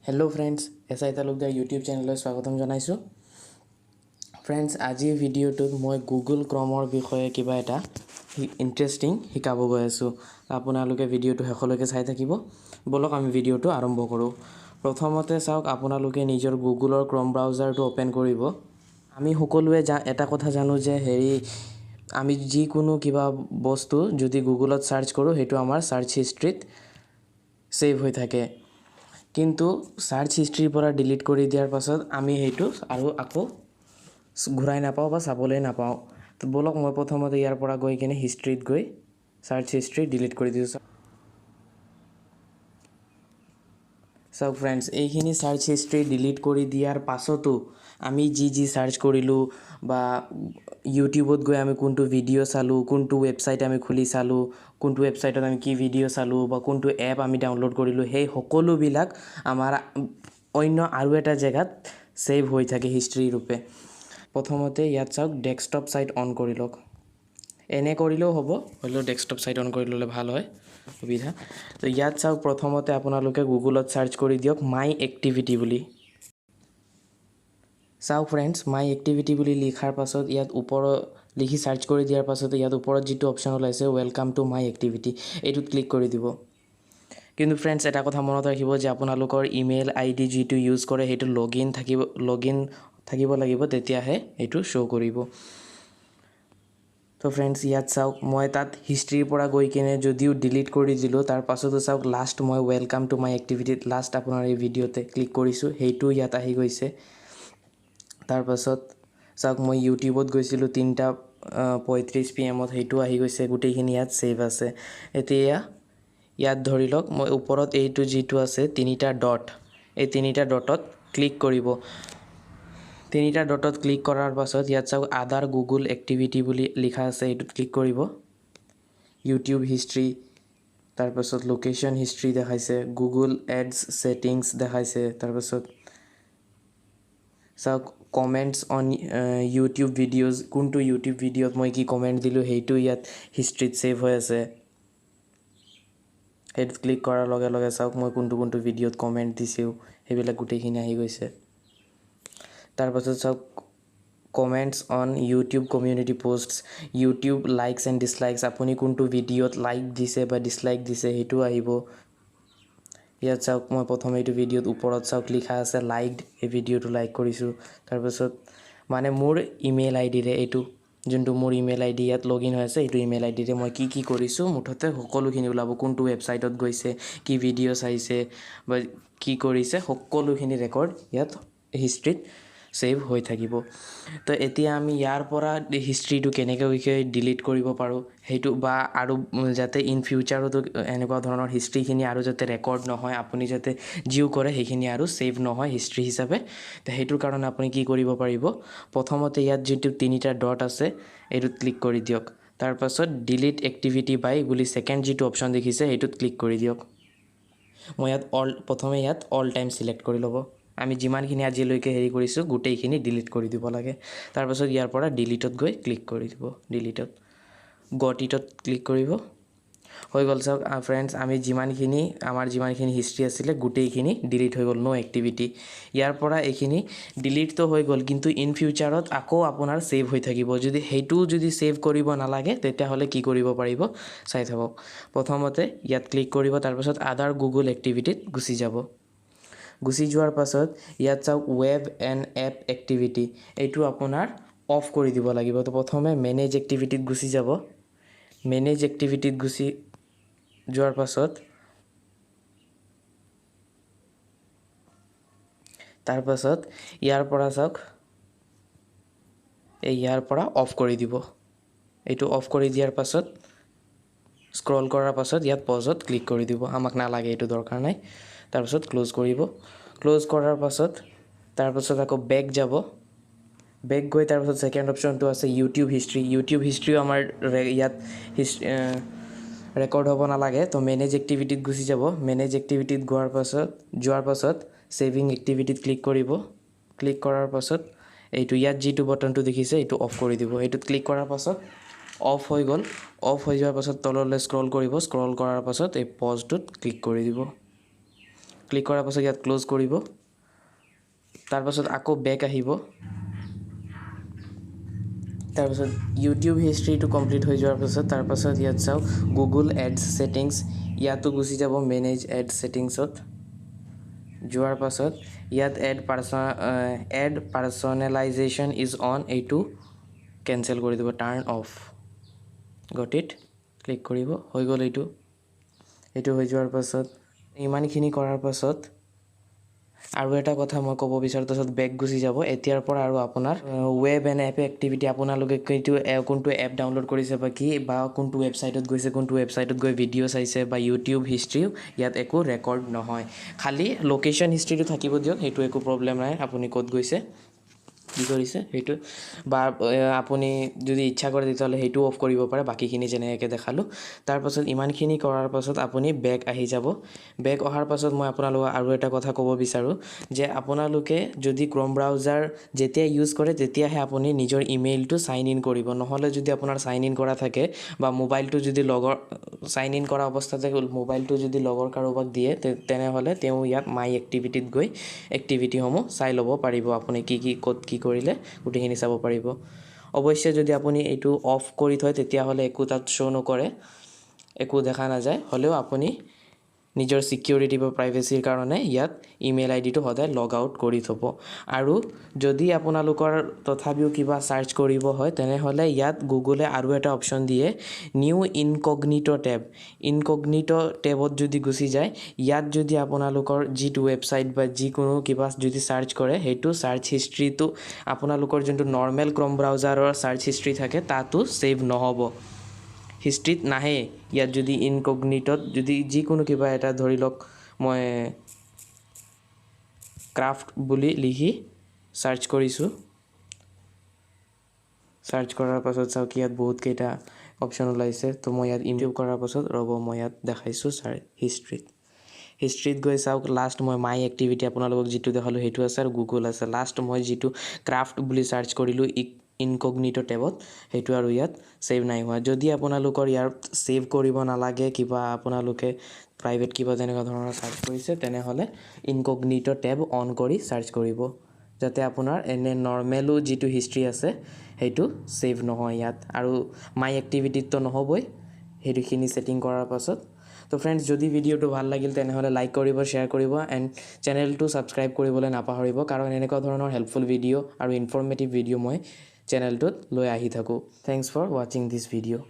hello friends S.I.Talukdar YouTube channel स्वागतम जानाइছোঁ friends আজিৰ ভিডিঅ'টোত মই গুগল ক্ৰমৰ বিষয়ে কিবা এটা ইণ্টাৰেষ্টিং শিকাব গৈ আছোঁ আপোনালোকে ভিডিঅ'টো শেষলৈকে চাই থাকিব বলক আমি ভিডিঅ'টো আৰম্ভ কৰোঁ প্ৰথমতে চাওক আপোনালোকে নিজৰ গুগলৰ ক্ৰম ব্ৰাউজাৰটো ওপেন কৰিব আমি সকলোৱে এটা কথা জানো যে আমি যিকোনো কিবা বস্তু যদি গুগলত সাৰ্চ কৰোঁ হেতু আমাৰ সাৰ্চ হিষ্ট্ৰীত সেভ হৈ থাকে কিন্তু সাৰ্চ হিষ্ট্ৰীৰ পৰা ডিলিট কৰি দিয়াৰ পাছত আমি হেতু আৰু আকৌ ঘূৰাই নাপাওঁ বা চাবলৈ নাপাওঁ তো বলক মই প্ৰথমতে ইয়াৰ পৰা গৈ কিনে হিষ্ট্ৰীত গৈ সাৰ্চ হিষ্ট্ৰী ডিলিট কৰি দিছোঁ চাওক ফ্ৰেণ্ডছ এইখিনি সাৰ্চ হিষ্ট্ৰী ডিলিট কৰি দিয়াৰ পাছতো আমি যি সাৰ্চ কৰিলোঁ বা ইউটিউবত গৈ আমি কোনটো ভিডিঅ' চালোঁ কোনটো ৱেবছাইট আমি খুলি চালোঁ কোনটো ৱেবছাইটত আমি কি ভিডিঅ' চালোঁ বা কোনটো এপ আমি ডাউনলোড কৰিলোঁ সেই সকলোবিলাক আমাৰ অন্য আৰু এটা জেগাত সেভ হৈ থাকে হিষ্ট্ৰী ৰূপে প্ৰথমতে ইয়াত চাওক ডেস্কটপ সাইট অন কৰি লওক এনে কৰিলেও হ'ব হলেও ডেস্কটপ সাইট অন কৰি ল'লে ভাল হয় সুবিধা তো ইয়াত চাওক প্ৰথমতে আপোনালোকে গুগলত সাৰ্চ কৰি দিয়ক মাই এক্টিভিটি বুলি চাওক ফ্ৰেণ্ডছ মাই এক্টিভিটি বুলি লিখাৰ পাছত ইয়াত ওপৰত লিখি সাৰ্চ কৰি দিয়াৰ পাছত ইয়াত ওপৰত যিটো অপচন ওলাইছে ওয়েলকাম টু মাই এক্টিভিটি এইটোত ক্লিক কৰি দিব কিন্তু ফ্ৰেণ্ডছ এটা কথা মনত ৰাখিব যে আপোনালোকৰ ইমেইল আইডি যিটো ইউজ কৰে হেতু লগইন থাকিব লাগিব তেতিয়াহে এইটো শো কৰিব তো ফ্ৰেণ্ডছ ইয়াত চাওক মই তাত হিষ্ট্ৰীৰ পৰা গৈ কিনে যদিও ডিলিট কৰি দিলোঁ তাৰ পাছতো চাওক লাষ্ট মই ওয়েলকাম টু মাই এক্টিভিটিত লাষ্ট আপোনাৰ এই ভিডিঅ'তে ক্লিক কৰিছোঁ সেইটো ইয়াত আহি গৈছে তাৰ পাছত চাওক মই ইউটিউবত গৈছিলোঁ 3:35 PM সেইটো আহি গৈছে গোটেইখিনি ইয়াত সেভ আছে এতিয়া ইয়াত ধৰি লওক মই ওপৰত এইটো যিটো আছে তিনিটা ডট এই তিনিটা ডটত ক্লিক কৰিব তিনিটা ডটত ক্লিক কৰাৰ পাছত ইয়াত চাওক আদাৰ গুগল এক্টিভিটি বুলি লিখা আছে এইটোত ক্লিক কৰিব ইউটিউব হিষ্ট্ৰী তাৰ পাছত লোকেশন হিষ্ট্ৰী দেখাইছে গুগল এডছ সেটিংস দেখাইছে তাৰ পাছত চাওক কমেন্টস অন ইউটিউব ভিডিঅ'জ কোনটো ইউটিউব ভিডিঅ'ত মই কি কমেন্ট দিলোঁ হেতু ইয়াত হিষ্ট্ৰীত সেভ হৈ আছে হেতু ক্লিক কৰাৰ লগে লগে চাওক মই কোনটো ভিডিঅ'ত কমেন্ট দিছোঁ হেবিলাক গোটেইখিনি আহি গৈছে তাৰ পাছত চাওক comments on YouTube community posts YouTube likes and dislikes আপুনি কোনটো ভিডিঅ'ত লাইক দিছে বা ডিসলাইক দিছে হেতু আহিব ইয়াত চাওক মই প্ৰথমে এইটো ভিডিঅ'ত ওপৰত চাওক লিখা আছে লাইকড এই ভিডিঅ'টো লাইক কৰিছোঁ তাৰ পাছত মানে মোৰ ইমেইল আইডিৰে এইটো যোনটো মোৰ ইমেইল আইডি ইয়াত লগইন হৈ আছে এইটো ইমেইল আইডিৰে মই কি কৰিছোঁ মুঠতে সকলোখিনি ওলাব কোনটো ৱেবছাইটত গৈছে কি ভিডিঅ' চাইছে বা কি কৰিছে সকলোখিনি ৰেকৰ্ড ইয়াত হিষ্ট্ৰীত সেভ হৈ থাকিব তো এতিয়া আমি ইয়াৰ পৰা হিষ্ট্ৰীটো কেনেকৈ ডিলিট কৰিব পাৰোঁ হেতু বা আৰু যাতে ইন ফিউচাৰতো এনেকুৱা ধৰণৰ হিষ্ট্ৰীখিনি আৰু যাতে ৰেকৰ্ড নহয় আপুনি যাতে জিও কৰে সেইখিনি আৰু সেভ নহয় হিষ্ট্ৰী হিচাপে তো হেতুৰ কাৰণে আপুনি কি কৰিব পাৰিব প্ৰথমতে ইয়াত যিটো তিনিটা ডট আছে এইটোত ক্লিক কৰি দিয়ক তাৰ পাছত ডিলিট এক্টিভিটি বাই বুলি সেকেন্ড যিটো অপচন দেখিছে হেতুত ক্লিক কৰি দিয়ক মই ইয়াত প্ৰথমে ইয়াত অল টাইম সিলেক্ট কৰি ল'ব আমি যিমানখিনি আজিলৈকে কৰিছোঁ গোটেইখিনি ডিলিট কৰি দিব লাগে তাৰ পাছত ইয়াৰ পৰা ডিলিটত গৈ ক্লিক কৰি দিব ডিলিটত গট ইটত ক্লিক কৰিব হৈ গ'ল চাওক ফ্ৰেণ্ডছ আমি আমাৰ যিমানখিনি হিষ্ট্ৰী আছিলে গোটেইখিনি ডিলিট হৈ গ'ল নো এক্টিভিটি ইয়াৰ পৰা এইখিনি ডিলিট তো হৈ গ'ল কিন্তু ইন ফিউচাৰত আকৌ আপোনাৰ সেভ হৈ থাকিব যদি সেভ কৰিব নালাগে তেতিয়াহ'লে কি কৰিব পাৰিব চাই থাকক প্ৰথমতে ইয়াত ক্লিক কৰিব তাৰ পাছত আদাৰ গুগল এক্টিভিটিত গুচি যাব গুচি যোৱাৰ পাছত ইয়াত চাওক ৱেব এণ্ড এপ এক্টিভিটি এইটো আপোনাৰ অফ কৰি দিব লাগিব তো প্ৰথমে মেনেজ এক্টিভিটিত গুচি যাব মেনেজ এক্টিভিটিত গুচি যোৱাৰ পাছত তাৰ পাছত ইয়াৰ পৰা চাওক ইয়াৰ পৰা অফ কৰি দিব এইটো অফ কৰি দিয়াৰ পাছত স্ক্ৰল কৰাৰ পাছত ইয়াত পজত ক্লিক কৰি দিব আমাক নালাগে এইটো দৰকাৰ নাই তাৰ পাছত ক্লোজ কৰিব ক্লোজ কৰাৰ পাছত তাৰ পাছত আকৌ বেক যাব বেক গৈ তাৰ পাছত সেকেন্ড অপচনটো আছে ইউটিউব হিষ্ট্ৰীও আমাৰ ইয়াত ৰেকৰ্ড হ'ব নালাগে তো মেনেজ এক্টিভিটিত গুচি যাব মেনেজ এক্টিভিটিত যোৱাৰ পাছত সেভিং এক্টিভিটিত ক্লিক কৰিব ক্লিক কৰাৰ পাছত এইটো ইয়াত যিটো বটনটো দেখিছে এইটো অফ কৰি দিব এইটোত ক্লিক কৰাৰ পাছত অফ হৈ গ'ল অফ হৈ যোৱাৰ পাছত তললৈ স্ক্ৰল কৰিব স্ক্ৰল কৰাৰ পাছত এই পজটোত ক্লিক কৰি দিব ক্লিক কৰাৰ পাছত ইয়াত ক্লোজ কৰিব তাৰ পাছত আকৌ বেক আহিব তাৰ পাছত ইউটিউব হিষ্ট্ৰীটো কমপ্লিট হৈ যোৱাৰ পাছত তাৰ পাছত ইয়াত চাওক গুগল এডছ সেটিংছ ইয়াতো গুচি যাব মেনেজ এড সেটিংছত যোৱাৰ পাছত ইয়াত এড পাৰ্সোনেলাইজেশ্যন ইজ অন এইটো কেনসেল কৰি দিব turn of got it click কৰিব হৈ গ'ল এইটো হৈ যোৱাৰ পাছত ইমানখিনি কৰাৰ পাছত আৰু এটা কথা মই ক'ব বিচাৰোঁ তাৰপিছত বেক গুচি যাব এতিয়াৰ পৰা আৰু আপোনাৰ ৱেব এণ্ড এপ এক্টিভিটি আপোনালোকে কোনটো এপ ডাউনলোড কৰিছে বা কি বা কোনটো ৱেবছাইটত গৈছে কোনটো ৱেবছাইটত গৈ ভিডিঅ' চাইছে বা ইউটিউব হিষ্ট্ৰীও ইয়াত একো ৰেকৰ্ড নহয় খালি লোকেশ্যন হিষ্ট্ৰীটো থাকিব দিয়ক সেইটো একো প্ৰব্লেম নাই আপুনি ক'ত গৈছে কি কৰিছে সেইটো বা আপুনি যদি ইচ্ছা কৰে তেতিয়াহ'লে সেইটো অফ কৰিব পাৰে বাকীখিনি যেনেকৈ দেখালোঁ তাৰপাছত ইমানখিনি কৰাৰ পাছত আপুনি বেক আহি যাব বেক অহাৰ পাছত মই আপোনালোকক আৰু এটা কথা ক'ব বিচাৰোঁ যে আপোনালোকে যদি ক্ৰ'ম ব্ৰাউজাৰ যেতিয়া ইউজ কৰে তেতিয়াহে আপুনি নিজৰ ইমেইলটো চাইন ইন কৰিব নহ'লে যদি আপোনাৰ চাইন ইন কৰা থাকে বা মোবাইলটো যদি চাইন ইন কৰা অৱস্থাতে মোবাইলটো যদি লগৰ কাৰোবাক দিয়ে তেনেহ'লে তেওঁ ইয়াত মাই এক্টিভিটিত গৈ এক্টিভিটিসমূহ চাই ল'ব পাৰিব আপুনি কি ক'ত কি কৰিলে গোটেইখিনি চাব পাৰিব অৱশ্যে যদি আপুনি এইটো অফ কৰি থয় তেতিয়াহ'লে একো তাত শ্ব' নকৰে একো দেখা নাযায় হ'লেও আপুনি নিজৰ সিকিউৰিটি বা প্ৰাইভেচিৰ কাৰণে ইয়াত ইমেইল আইডিটো সদায় লগ আউট কৰি থ'ব আৰু যদি আপোনালোকৰ তথাপিও কিবা সাৰ্চ কৰিব হয় তেনেহ'লে ইয়াত গুগলে আৰু এটা অপশ্যন দিয়ে নিউ ইনকগনিটো টেবত যদি গুচি যায় ইয়াত যদি আপোনালোকৰ যিটো ৱেবছাইট বা যিকোনো কিবা যদি সাৰ্চ কৰে সেইটো সাৰ্চ হিষ্ট্ৰীটো আপোনালোকৰ যোনটো নৰ্মেল ক্ৰ'ম ব্ৰাউজাৰৰ সাৰ্চ হিষ্ট্ৰী থাকে তাতো সেভ নহ'ব হিষ্ট্ৰীত নাহে ইয়াত যদি ইনকগনিটত যদি যিকোনো কিবা এটা ধৰি লওক মই ক্ৰাফ্ট বুলি লিখি সাৰ্চ কৰিছোঁ সাৰ্চ কৰাৰ পাছত চাওক ইয়াত বহুত কেইটা অপশ্যন ওলাইছে তো মই ইয়াত ইনক্লুড কৰাৰ পাছত ৰ'ব মই ইয়াত দেখাইছোঁ হিষ্ট্ৰীত গৈ চাওক লাষ্ট মই মাই এক্টিভিটি আপোনালোকক যিটো দেখালোঁ সেইটো আছে আৰু গুগল আছে লাষ্ট মই যিটো ক্ৰাফ্ট বুলি সাৰ্চ কৰিলোঁ ইনকগনিটো টেবত সেইটো আৰু ইয়াত সেভ নাই হোৱা যদি আপোনালোকৰ ইয়াত সেভ কৰিব নালাগে কিবা আপোনালোকে প্ৰাইভেট কিবা তেনেকুৱা ধৰণৰ সাৰ্চ কৰিছে তেনেহ'লে ইনকগনিটো টেব অন কৰি সাৰ্চ কৰিব যাতে আপোনাৰ এনে নৰ্মেলো যিটো হিষ্ট্ৰী আছে সেইটো সেভ নহয় ইয়াত আৰু মাই এক্টিভিটিটো নহ'বই সেইখিনি সেটিং কৰাৰ পাছত তো ফ্ৰেণ্ডছ যদি ভিডিঅ'টো ভাল লাগিল তেনেহ'লে লাইক কৰিব শ্বেয়াৰ কৰিব এণ্ড চেনেলটো ছাবস্ক্ৰাইব কৰিবলৈ নাপাহৰিব কাৰণ এনেকুৱা ধৰণৰ হেল্পফুল ভিডিঅ' আৰু ইনফৰ্মেটিভ ভিডিঅ' মই চেনেলটোত লৈ আহি থাকোঁ থেংকছ ফৰ ৱাচিং দিছ ভিডিঅ'